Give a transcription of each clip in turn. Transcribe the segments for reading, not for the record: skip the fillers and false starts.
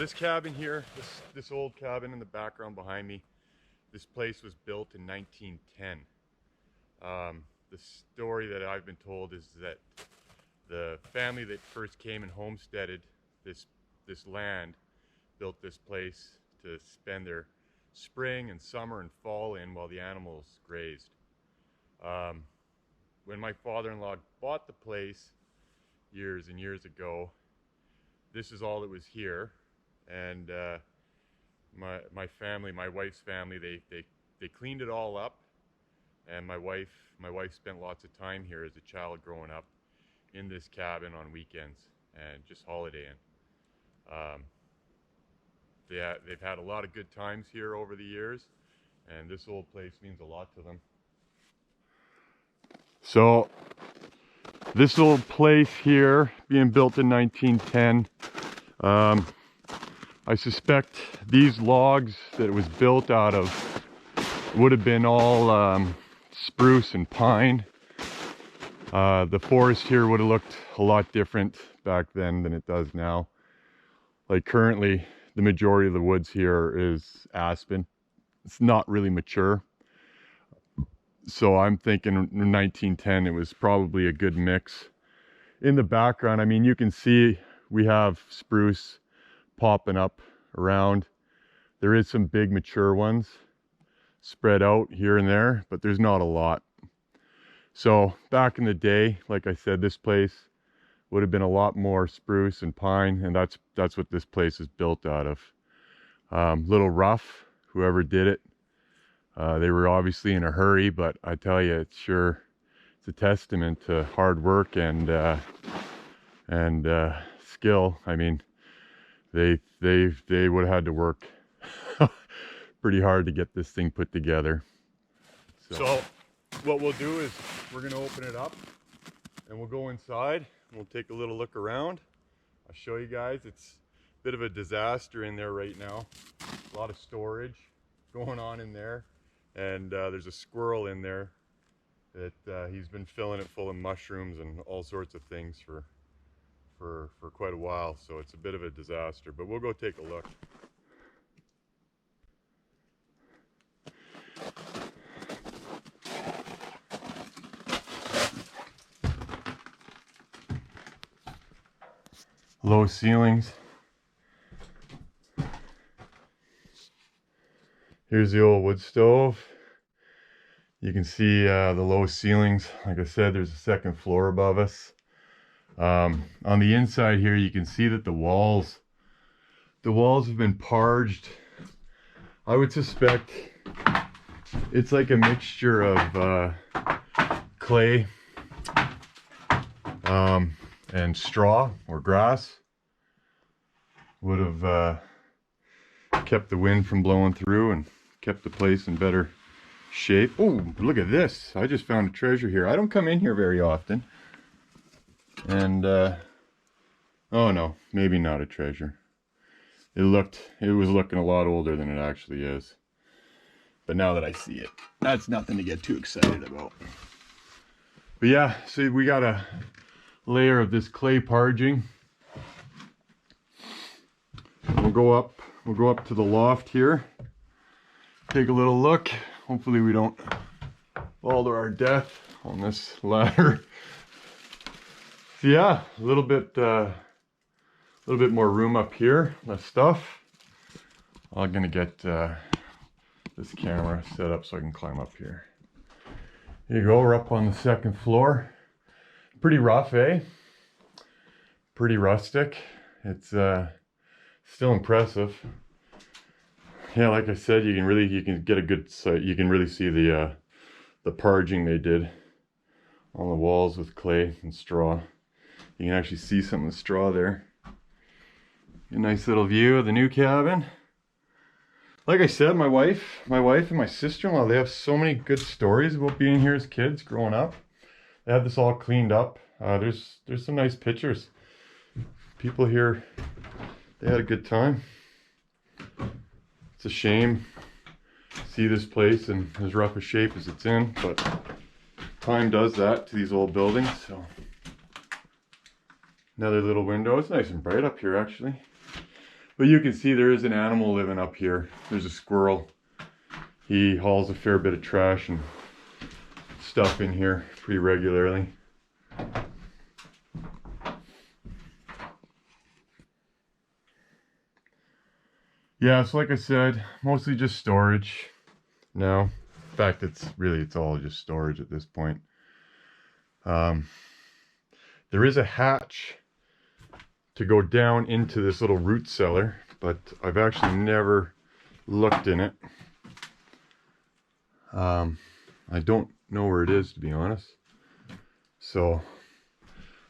This cabin here, this old cabin in the background behind me, this place was built in 1910. The story that I've been told is that the family that first came and homesteaded this land built this place to spend their spring and summer and fall in while the animals grazed. When my father-in-law bought the place years and years ago, this is all that was here. And my family, my wife's family, they cleaned it all up, and my wife spent lots of time here as a child growing up in this cabin on weekends and just holidaying. They've had a lot of good times here over the years, and this old place means a lot to them. So this old place here, being built in 1910, I suspect these logs that it was built out of would have been all spruce and pine. The forest here would have looked a lot different back then than it does now. Like currently, the majority of the woods here is aspen. It's not really mature. So I'm thinking in 1910 it was probably a good mix. In the background, I mean, you can see we have spruce popping up around. There is some big mature ones spread out here and there, but there's not a lot. So back in the day, like I said, this place would have been a lot more spruce and pine, and that's what this place is built out of. Little rough, whoever did it. They were obviously in a hurry, but I tell you, it's a testament to hard work and skill. I mean, they would have had to work pretty hard to get this thing put together. So what we'll do is we're going to open it up and we'll go inside and we'll take a little look around. I'll show you guys. It's a bit of a disaster in there right now. A lot of storage going on in there, and there's a squirrel in there that he's been filling it full of mushrooms and all sorts of things for quite a while, so it's a bit of a disaster, but we'll go take a look. Low ceilings. Here's the old wood stove. You can see the low ceilings. Like I said, there's a second floor above us. On the inside here, you can see that the walls have been parged. I would suspect it's like a mixture of clay and straw or grass. Would have kept the wind from blowing through and kept the place in better shape. Oh, look at this. I just found a treasure here. I don't come in here very often. And oh no, maybe not a treasure. It was looking a lot older than it actually is. But now that I see it, that's nothing to get too excited about. But yeah, so we got a layer of this clay parging. We'll go up to the loft here. Take a little look. Hopefully we don't fall to our death on this ladder. So yeah, a little bit more room up here, less stuff. I'm gonna get this camera set up so I can climb up here. Here you go, we're up on the second floor. Pretty rough, eh? Pretty rustic. It's still impressive. Yeah, like I said, you can get a good sight. You can really see the parging they did on the walls with clay and straw. You can actually see some of the straw there. A nice little view of the new cabin. Like I said, my wife and my sister-in-law, they have so many good stories about being here as kids growing up. They had this all cleaned up. There's some nice pictures. People here, they had a good time. It's a shame to see this place in as rough a shape as it's in, but time does that to these old buildings. So another little window. It's nice and bright up here actually. But you can see there is an animal living up here. There's a squirrel. He hauls a fair bit of trash and stuff in here pretty regularly. Yeah, so like I said, mostly just storage now. In fact, it's all just storage at this point. There is a hatch to go down into this little root cellar, but I've actually never looked in it. I don't know where it is, to be honest. So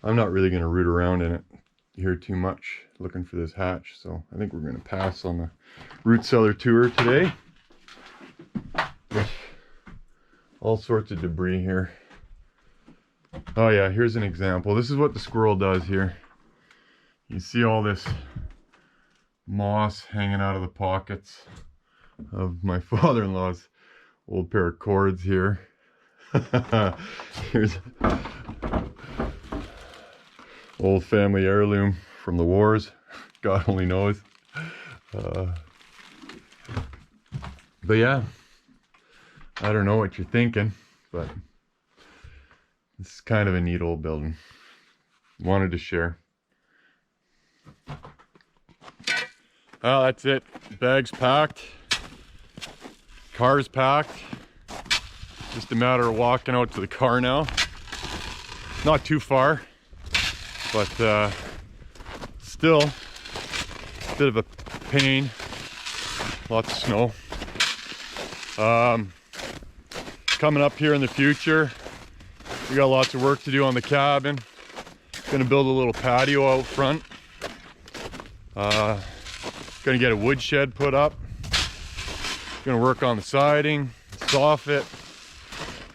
I'm not really going to root around in it here too much looking for this hatch. So I think we're going to pass on the root cellar tour today. With all sorts of debris here. Oh yeah, here's an example. This is what the squirrel does here. You see all this moss hanging out of the pockets of my father-in-law's old pair of cords here. Here's old family heirloom from the wars. God only knows. But yeah, I don't know what you're thinking, but this is kind of a neat old building. Wanted to share. Well, that's it. Bags packed. Car's packed. Just a matter of walking out to the car now. Not too far, but still a bit of a pain. Lots of snow. Coming up here in the future, we got lots of work to do on the cabin. Gonna build a little patio out front. Gonna get a wood shed put up. Gonna work on the siding, soffit,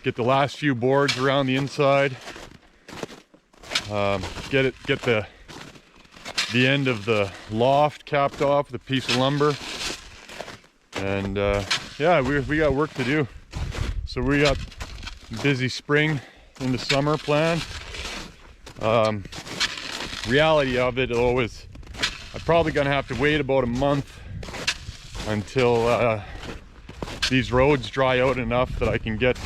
get the last few boards around the inside. Get the end of the loft capped off with a piece of lumber. And yeah, we got work to do. So we got busy spring into summer planned. Reality of it though is I'm probably gonna have to wait about a month until these roads dry out enough that I can get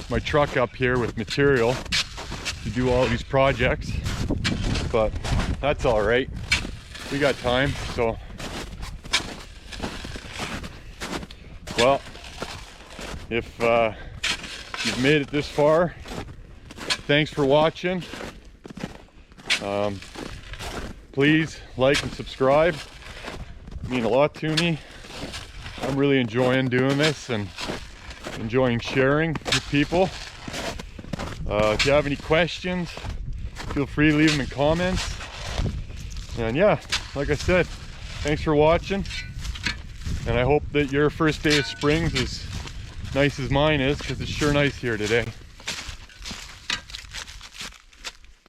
my truck up here with material to do all these projects. But that's all right. We got time, so. Well, if you've made it this far, thanks for watching. Please like and subscribe. It means a lot to me. I'm really enjoying doing this and enjoying sharing with people. If you have any questions, feel free to leave them in comments. And yeah, like I said, thanks for watching. And I hope that your first day of spring's as nice as mine is, because it's sure nice here today.